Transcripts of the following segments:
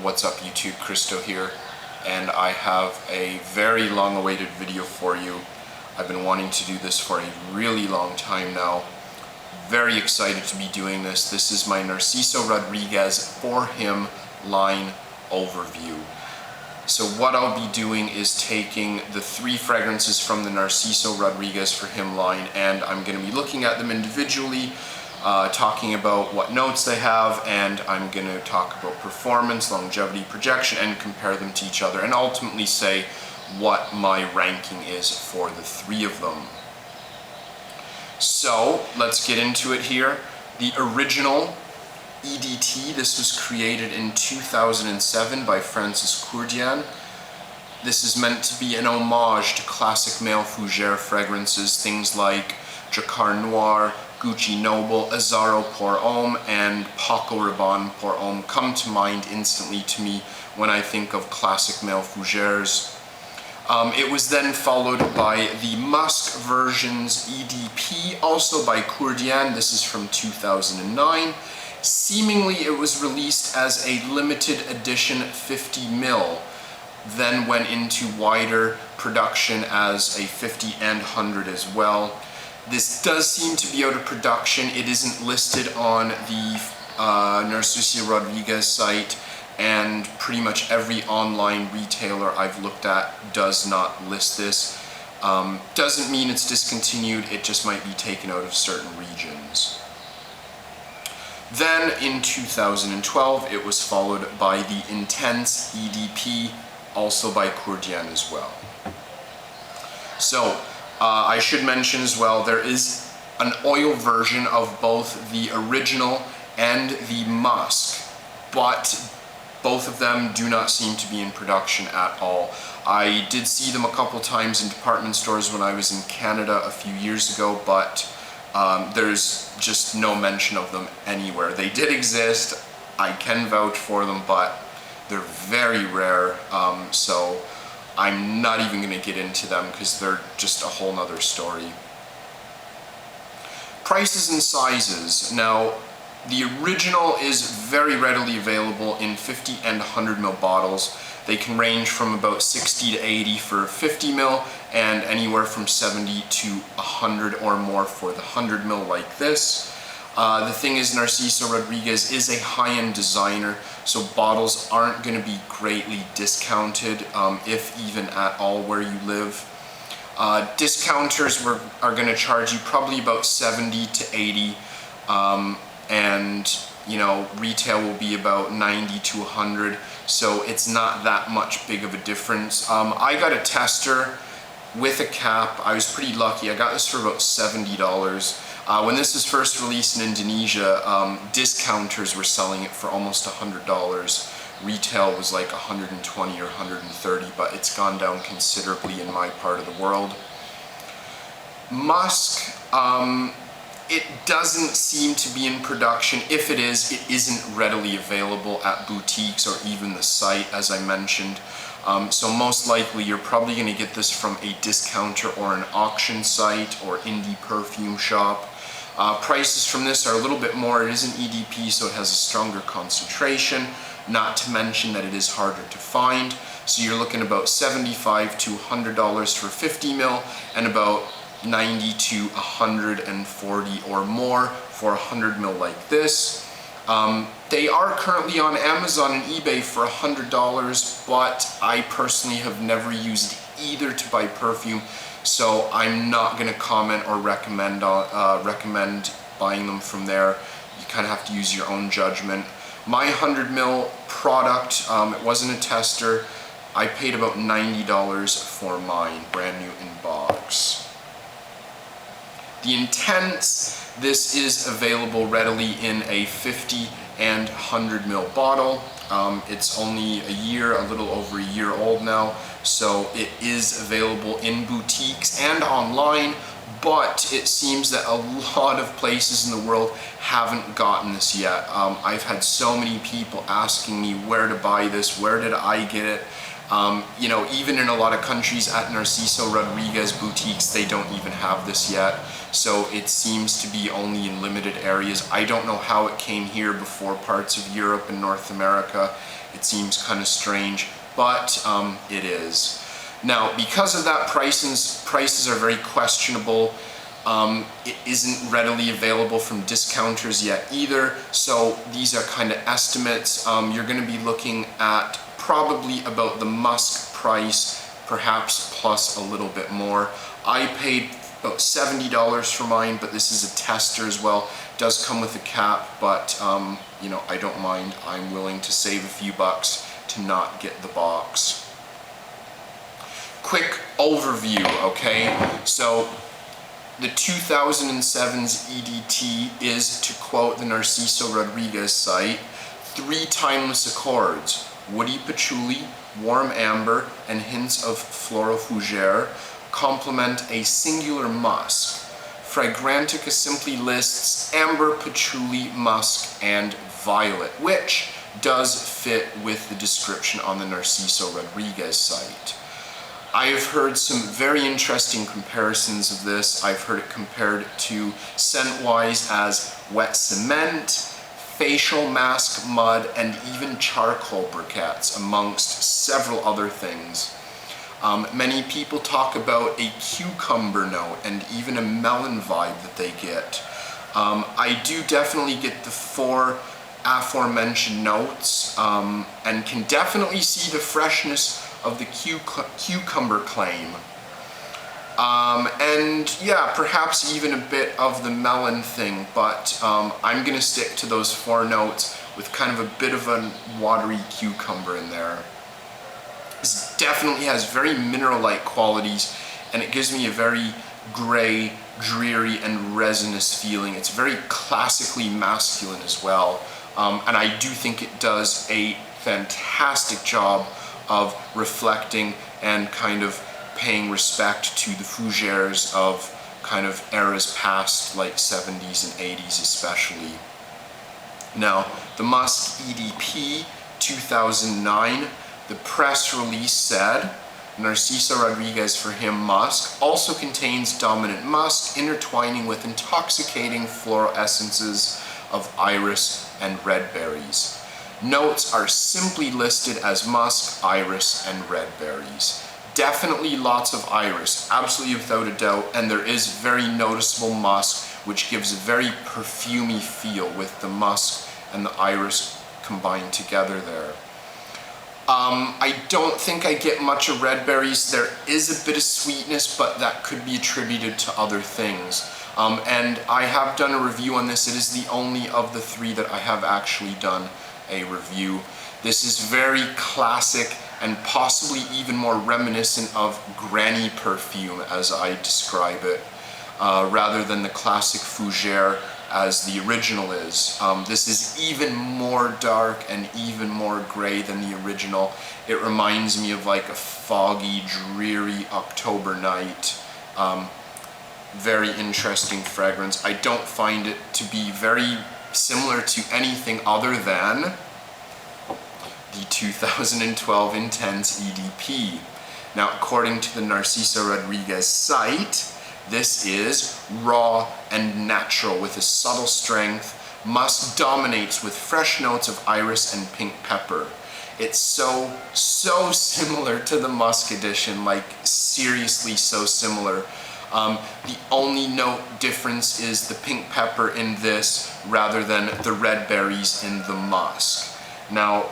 What's up YouTube, Kristo here, and I have a very long-awaited video for you. I've been wanting to do this for a really long time now. Very excited to be doing this. This is my Narciso Rodriguez For Him line overview. So what I'll be doing is taking the 3 fragrances from the Narciso Rodriguez For Him line, and I'm going to be looking at them individually, talking about what notes they have, and I'm going to talk about performance, longevity, projection, and compare them to each other, and ultimately say what my ranking is for the 3 of them. So let's get into it here. The original EDT, this was created in 2007 by Francis Courdian. This is meant to be an homage to classic male fougere fragrances, things like Drakkar Noir, Gucci Noble, Azzaro Pour Homme, and Paco Rabanne Pour Homme come to mind instantly to me when I think of classic male fougères. It was then followed by the Musk Versions EDP, also by Courdian. This is from 2009. Seemingly it was released as a limited edition 50ml, then went into wider production as a 50 and 100 as well. This does seem to be out of production. It isn't listed on the Narciso Rodriguez site, and pretty much every online retailer I've looked at does not list this. Doesn't mean it's discontinued, it just might be taken out of certain regions. Then in 2012 it was followed by the Intense EDP, also by Courdian as well. So I should mention as well, there is an oil version of both the original and the Musk, but both of them do not seem to be in production at all. I did see them a couple times in department stores when I was in Canada a few years ago, but there's just no mention of them anywhere. They did exist, I can vouch for them, but they're very rare, so I'm not even going to get into them because they're just a whole nother story. Prices and sizes. Now, the original is very readily available in 50 and 100ml bottles. They can range from about 60 to 80 for 50ml and anywhere from 70 to 100 or more for the 100ml like this. The thing is, Narciso Rodriguez is a high-end designer, so bottles aren't going to be greatly discounted, if even at all where you live. Discounters are going to charge you probably about 70 to 80, and you know, retail will be about 90 to 100, so it's not that much big of a difference. I got a tester with a cap. I was pretty lucky. I got this for about $70. When this was first released in Indonesia, discounters were selling it for almost $100. Retail was like 120 or 130, but it's gone down considerably in my part of the world. Musk, it doesn't seem to be in production. If it is, it isn't readily available at boutiques or even the site, as I mentioned. So most likely you're probably going to get this from a discounter or an auction site or indie perfume shop. Prices from this are a little bit more. It is an EDP, so it has a stronger concentration, not to mention that it is harder to find. So you're looking about $75 to $100 for 50ml and about 90 to 140 or more for 100ml like this. They are currently on Amazon and eBay for $100, but I personally have never used either to buy perfume, so I'm not going to comment or recommend buying them from there. You kind of have to use your own judgment. My 100ml product, it wasn't a tester. I paid about $90 for mine, brand new in box. The Intense, this is available readily in a 50 and 100ml bottle. It's only a little over a year old now, so it is available in boutiques and online, but it seems that a lot of places in the world haven't gotten this yet. I've had so many people asking me where to buy this, where did I get it? You know, even in a lot of countries at Narciso Rodriguez boutiques, they don't even have this yet. So it seems to be only in limited areas. I don't know how it came here before parts of Europe and North America. It seems kind of strange, but it is. Now, because of that, prices are very questionable. It isn't readily available from discounters yet either, so these are kind of estimates. You're going to be looking at probably about the musk price, perhaps plus a little bit more. I paid about $70 for mine, but this is a tester as well. It does come with a cap, but you know, I don't mind. I'm willing to save a few bucks to not get the box. Quick overview, okay? So the 2007's EDT is, to quote the Narciso Rodriguez site, 3 timeless accords: woody patchouli, warm amber, and hints of floral fougere complement a singular musk. Fragrantica simply lists amber, patchouli, musk, and violet, which does fit with the description on the Narciso Rodriguez site. I have heard some very interesting comparisons of this. I've heard it compared to scent-wise as wet cement, facial mask mud, and even charcoal briquettes, amongst several other things. Many people talk about a cucumber note and even a melon vibe that they get. I do definitely get the 4 aforementioned notes and can definitely see the freshness of the cucumber claim. And yeah, perhaps even a bit of the melon thing, but I'm gonna stick to those 4 notes with kind of a bit of a watery cucumber in there. This definitely has very mineral-like qualities, and it gives me a very gray, dreary, and resinous feeling. It's very classically masculine as well, and I do think it does a fantastic job of reflecting and kind of paying respect to the fougères of kind of eras past, like 70s and 80s especially. Now, the Musk EDP 2009, the press release said, Narciso Rodriguez for him musk also contains dominant musk intertwining with intoxicating floral essences of iris and red berries. Notes are simply listed as musk, iris, and red berries. Definitely lots of iris, absolutely without a doubt, and there is very noticeable musk, which gives a very perfumey feel with the musk and the iris combined together there. I don't think I get much of red berries. There is a bit of sweetness, but that could be attributed to other things. And I have done a review on this. It is the only of the 3 that I have actually done a review. This is very classic and possibly even more reminiscent of granny perfume as I describe it, rather than the classic fougere as the original is. This is even more dark and even more gray than the original. It reminds me of like a foggy, dreary October night. Very interesting fragrance. I don't find it to be very similar to anything other than the 2012 Intense EDP. Now, according to the Narciso Rodriguez site, this is raw and natural with a subtle strength. Musk dominates with fresh notes of iris and pink pepper. It's so similar to the Musk edition, like seriously so similar. The only note difference is the pink pepper in this rather than the red berries in the musk. Now,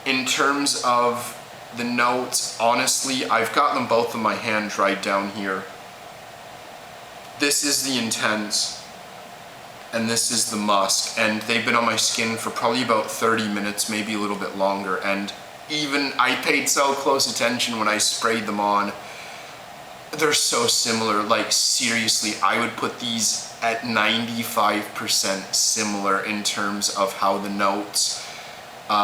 in terms of the notes, honestly, I've got them both in my hand right down here. This is the Intense, and this is the Musk, and they've been on my skin for probably about 30 minutes, maybe a little bit longer, and even I paid so close attention when I sprayed them on. They're so similar, like seriously, I would put these at 95% similar in terms of how the notes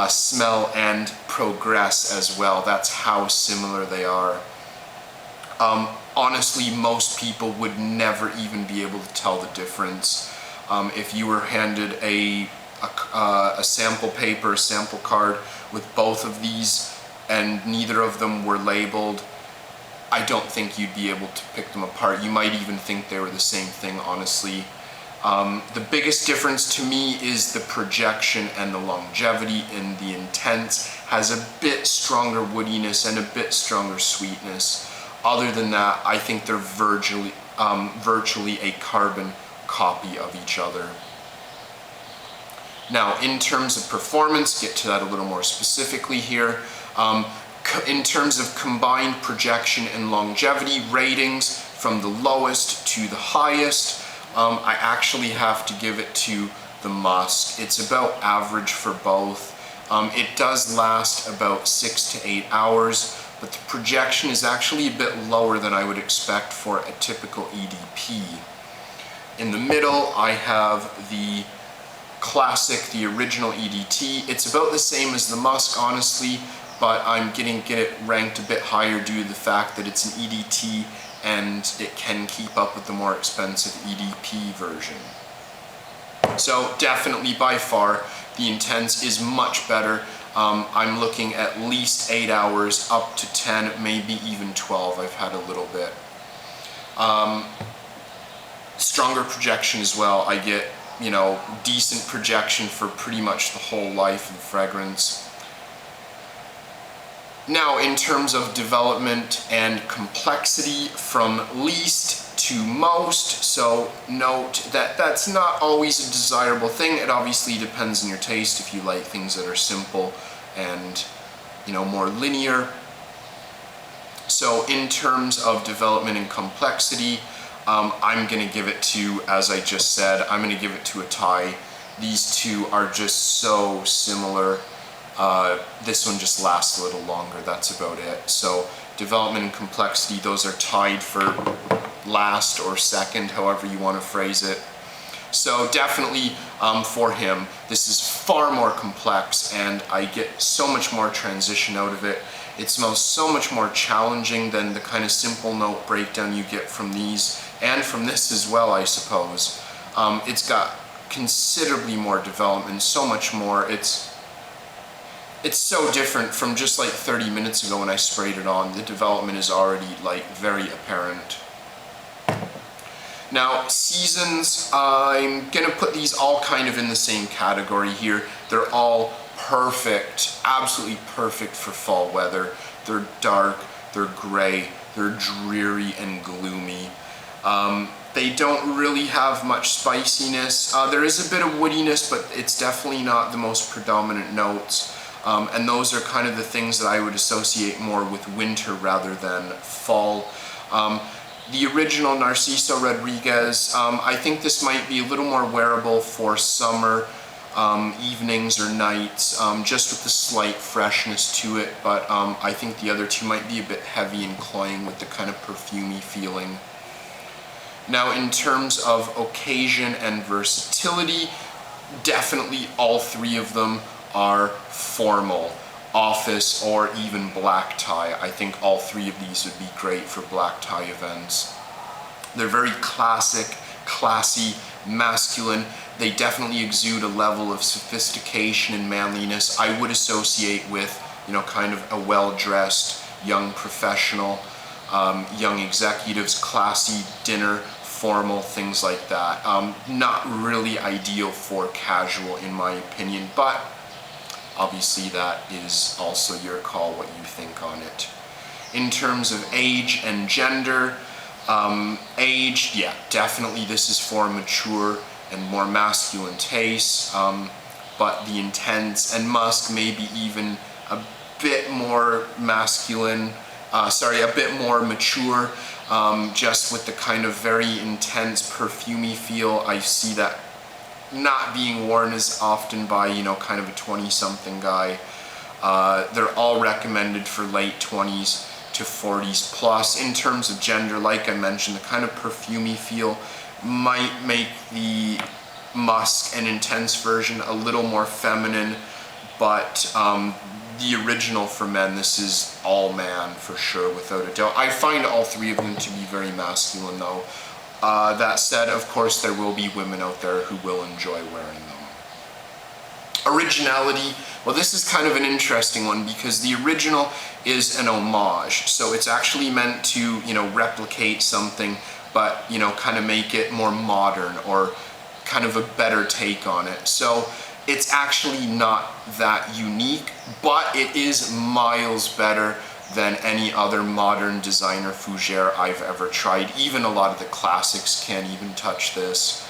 smell and progress as well. That's how similar they are. Honestly, most people would never even be able to tell the difference. If you were handed a sample paper, a sample card with both of these and neither of them were labeled, I don't think you'd be able to pick them apart. You might even think they were the same thing, honestly. The biggest difference to me is the projection and the longevity. In the Intense has a bit stronger woodiness and a bit stronger sweetness. Other than that, I think they're virtually a carbon copy of each other. Now, in terms of performance, get to that a little more specifically here. In terms of combined projection and longevity ratings, from the lowest to the highest, I actually have to give it to the Musk. It's about average for both. It does last about 6 to 8 hours, but the projection is actually a bit lower than I would expect for a typical EDP. In the middle, I have the classic, the original EDT. It's about the same as the Musk, honestly, but I'm getting it ranked a bit higher due to the fact that it's an EDT and it can keep up with the more expensive EDP version. So definitely, by far, the Intense is much better. I'm looking at least 8 hours, up to 10, maybe even 12. I've had a little bit. Stronger projection as well. I get, decent projection for pretty much the whole life of the fragrance. Now, in terms of development and complexity, from least to most, so note that that's not always a desirable thing. It obviously depends on your taste, if you like things that are simple and, more linear. So in terms of development and complexity, I'm going to give it to, as I just said, I'm going to give it to a tie. These two are just so similar. This one just lasts a little longer, that's about it. So development and complexity, those are tied for last or second, however you want to phrase it. So definitely for him, this is far more complex and I get so much more transition out of it. It smells so much more challenging than the kind of simple note breakdown you get from these, and from this as well, I suppose. It's got considerably more development, so much more. It's so different from just like 30 minutes ago when I sprayed it on. The development is already very apparent. Now, seasons, I'm gonna put these all kind of in the same category here. They're all perfect, absolutely perfect for fall weather. They're dark, they're gray, they're dreary and gloomy. They don't really have much spiciness. There is a bit of woodiness, but it's definitely not the most predominant notes. And those are kind of the things that I would associate more with winter rather than fall. The original Narciso Rodriguez, I think this might be a little more wearable for summer evenings or nights, just with the slight freshness to it, but I think the other two might be a bit heavy and cloying with the kind of perfumey feeling. Now, in terms of occasion and versatility, definitely all three of them are formal, office, or even black tie. I think all three of these would be great for black tie events. They're very classic, classy, masculine. They definitely exude a level of sophistication and manliness I would associate with, kind of a well-dressed young professional, young executives, classy dinner, formal, things like that. Not really ideal for casual in my opinion, but obviously that is also your call, what you think on it. In terms of age and gender, age, yeah, definitely this is for mature and more masculine tastes, but the Intense and Musk maybe even a bit more masculine, a bit more mature, just with the kind of very intense perfumey feel. I see that not being worn as often by, kind of a 20-something guy. They're all recommended for late 20s to 40s plus. In terms of gender, like I mentioned, the kind of perfumey feel might make the Musk and Intense version a little more feminine, but the original for men, this is all man for sure, without a doubt. I find all three of them to be very masculine though. That said, of course, there will be women out there who will enjoy wearing them. Originality, well, this is kind of an interesting one because the original is an homage. So it's actually meant to, replicate something, but, kind of make it more modern or kind of a better take on it. So it's actually not that unique, but it is miles better than any other modern designer fougere I've ever tried. Even a lot of the classics can't even touch this.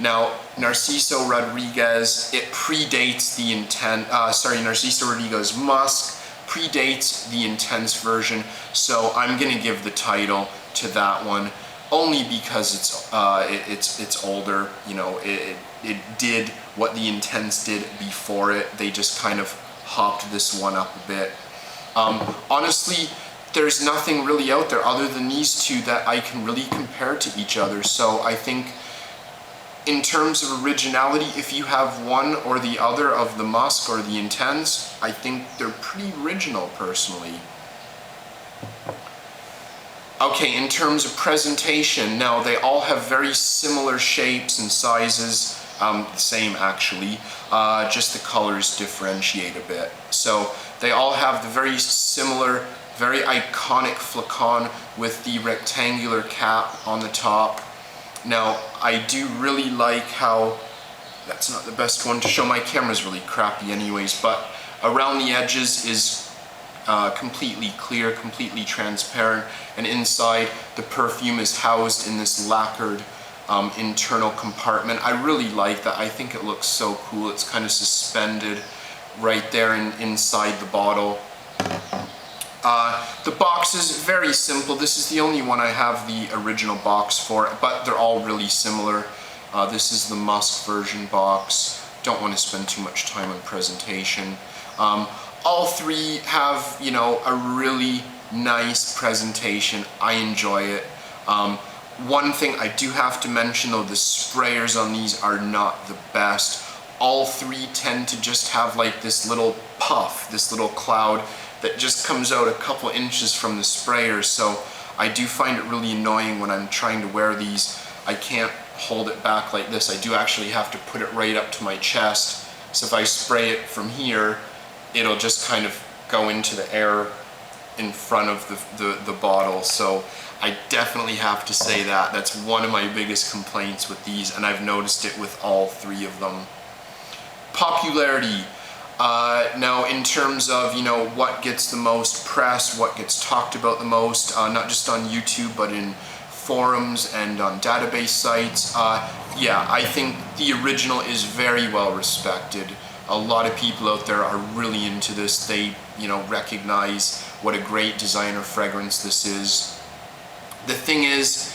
Now, Narciso Rodriguez, it predates the Narciso Rodriguez Musk predates the intense version, so I'm gonna give the title to that one only because it's older. It did what the intense did before it. They just kind of hopped this one up a bit. Honestly, there's nothing really out there other than these two that I can really compare to each other. So I think in terms of originality, if you have one or the other of the Musk or the Intense, I think they're pretty original personally. Okay, in terms of presentation, now they all have very similar shapes and sizes, the same actually, just the colors differentiate a bit. So they all have the very similar, very iconic flacon with the rectangular cap on the top. Now, I do really like how, that's not the best one to show, my camera's really crappy anyways, but around the edges is completely clear, completely transparent, and inside the perfume is housed in this lacquered internal compartment. I really like that. I think it looks so cool. It's kind of suspended right there inside the bottle. The box is very simple. This is the only one I have the original box for, but they're all really similar. This is the Musk version box. Don't want to spend too much time on presentation. All three have, a really nice presentation. I enjoy it. One thing I do have to mention though, the sprayers on these are not the best. All three tend to just have like this little puff, this little cloud that just comes out a couple inches from the sprayer. So I do find it really annoying when I'm trying to wear these. I can't hold it back like this. I do actually have to put it right up to my chest. So if I spray it from here, it'll just kind of go into the air in front of the bottle. So I definitely have to say that. That's one of my biggest complaints with these, and I've noticed it with all three of them. Popularity. Now in terms of, what gets the most press, what gets talked about the most, not just on YouTube, but in forums and on database sites, yeah, I think the original is very well respected. A lot of people out there are really into this. They, recognize what a great designer fragrance this is. The thing is,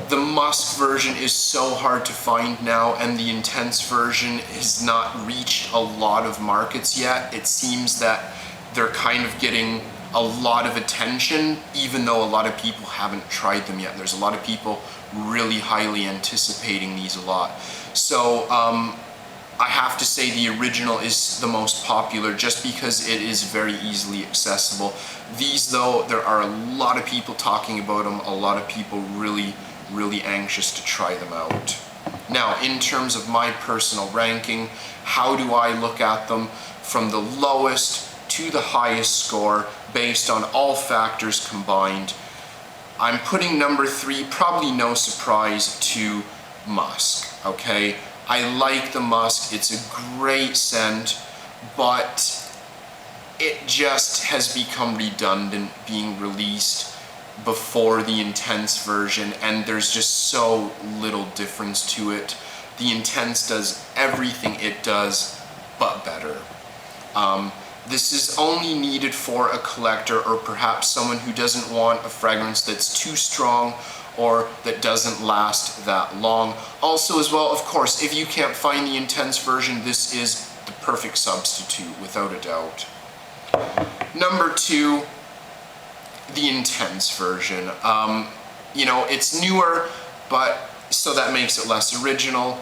the Musk version is so hard to find now, and the Intense version has not reached a lot of markets yet. It seems that they're kind of getting a lot of attention, even though a lot of people haven't tried them yet. There's a lot of people really highly anticipating these a lot. So I have to say the original is the most popular just because it is very easily accessible. These though, there are a lot of people talking about them, a lot of people really anxious to try them out. Now, in terms of my personal ranking, how do I look at them? From the lowest to the highest score, based on all factors combined, I'm putting number 3, probably no surprise, to Musk, okay? I like the Musk, it's a great scent, but it just has become redundant being released before the Intense version, and there's just so little difference to it. The Intense does everything it does, but better. This is only needed for a collector or perhaps someone who doesn't want a fragrance that's too strong or that doesn't last that long. Also as well, of course, if you can't find the Intense version, this is the perfect substitute, without a doubt. Number 2, the Intense version. It's newer, but so that makes it less original,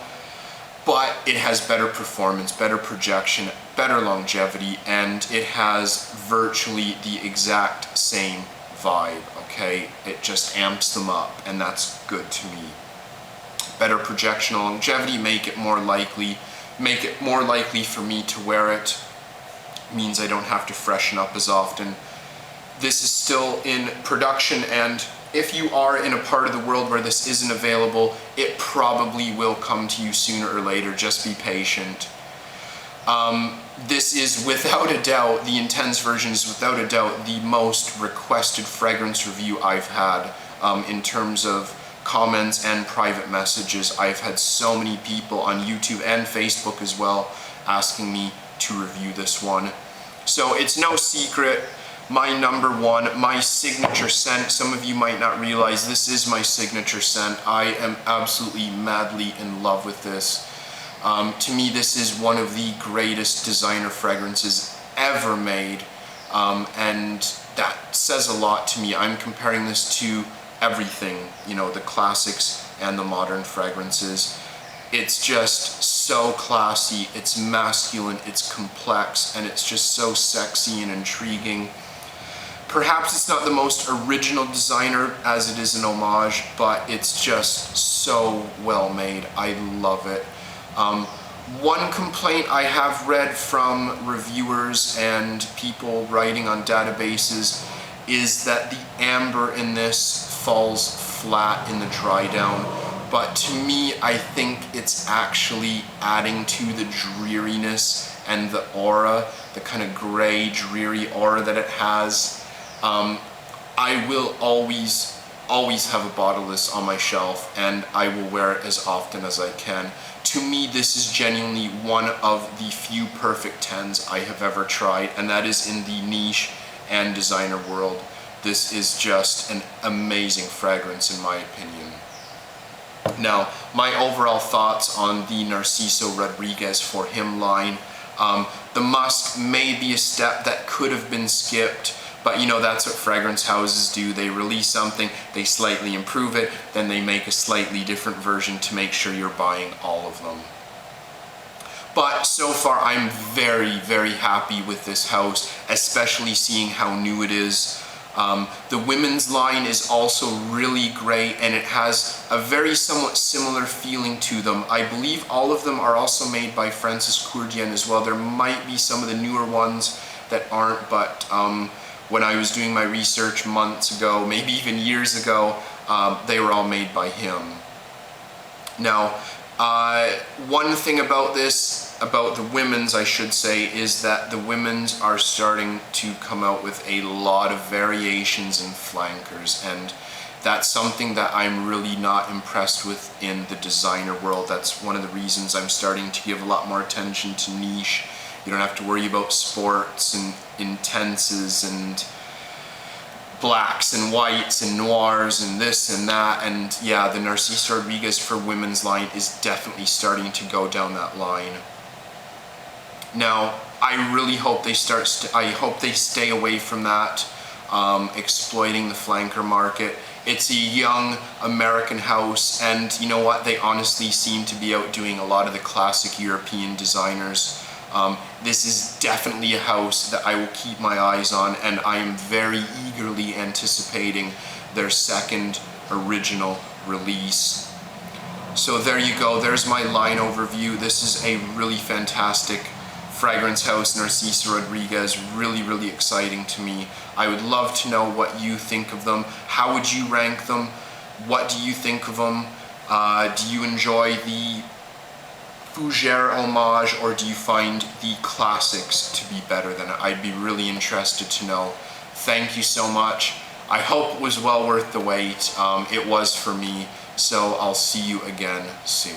but it has better performance, better projection, better longevity, and it has virtually the exact same vibe, okay? It just amps them up, and that's good to me. Better projection and longevity make it more likely make it more likely for me to wear it. Means I don't have to freshen up as often. This is still in production, and if you are in a part of the world where this isn't available, it probably will come to you sooner or later. Just be patient. This is without a doubt, the Intense version is without a doubt the most requested fragrance review I've had in terms of comments and private messages. I've had so many people on YouTube and Facebook as well asking me to review this one. So it's no secret, my number one, my signature scent. Some of you might not realize this is my signature scent. I am absolutely madly in love with this. To me, this is one of the greatest designer fragrances ever made, and that says a lot to me. I'm comparing this to everything, you know, the classics and the modern fragrances. It's just so classy, it's masculine, it's complex, and it's just so sexy and intriguing. Perhaps it's not the most original designer as it is an homage, but it's just so well made. I love it. One complaint I have read from reviewers and people writing on databases is that the amber in this falls flat in the dry down. But to me, I think it's actually adding to the dreariness and the aura, the kind of gray, dreary aura that it has. I will always have a bottle of this on my shelf, and I will wear it as often as I can. To me, this is genuinely one of the few perfect 10s I have ever tried, and that is in the niche and designer world. This is just an amazing fragrance in my opinion. Now, my overall thoughts on the Narciso Rodriguez For Him line. The musk may be a step that could have been skipped, but you know, that's what fragrance houses do. They release something, they slightly improve it, then they make a slightly different version to make sure you're buying all of them. But so far, I'm very, very happy with this house, especially seeing how new it is. The women's line is also really great, and it has a very somewhat similar feeling to them. I believe all of them are also made by Francis Courdienne as well. There might be some of the newer ones that aren't, but when I was doing my research months ago, maybe even years ago, they were all made by him. Now, one thing about this, about the women's, I should say, is that the women's are starting to come out with a lot of variations and flankers, and that's something that I'm really not impressed with in the designer world. That's one of the reasons I'm starting to give a lot more attention to niche. You don't have to worry about sports and intenses and blacks and whites and noirs and this and that, and yeah, the Narciso Rodriguez For Women's line is definitely starting to go down that line. Now, I really hope they stay away from that, exploiting the flanker market. It's a young American house, and you know what, they honestly seem to be outdoing a lot of the classic European designers. This is definitely a house that I will keep my eyes on, and I am very eagerly anticipating their second original release. So there you go, there's my line overview. This is a really fantastic fragrance house, Narciso Rodriguez, really, really exciting to me. I would love to know what you think of them. How would you rank them? What do you think of them? Do you enjoy the Fougere homage, or do you find the classics to be better than it? I'd be really interested to know. Thank you so much. I hope it was well worth the wait. It was for me, so I'll see you again soon.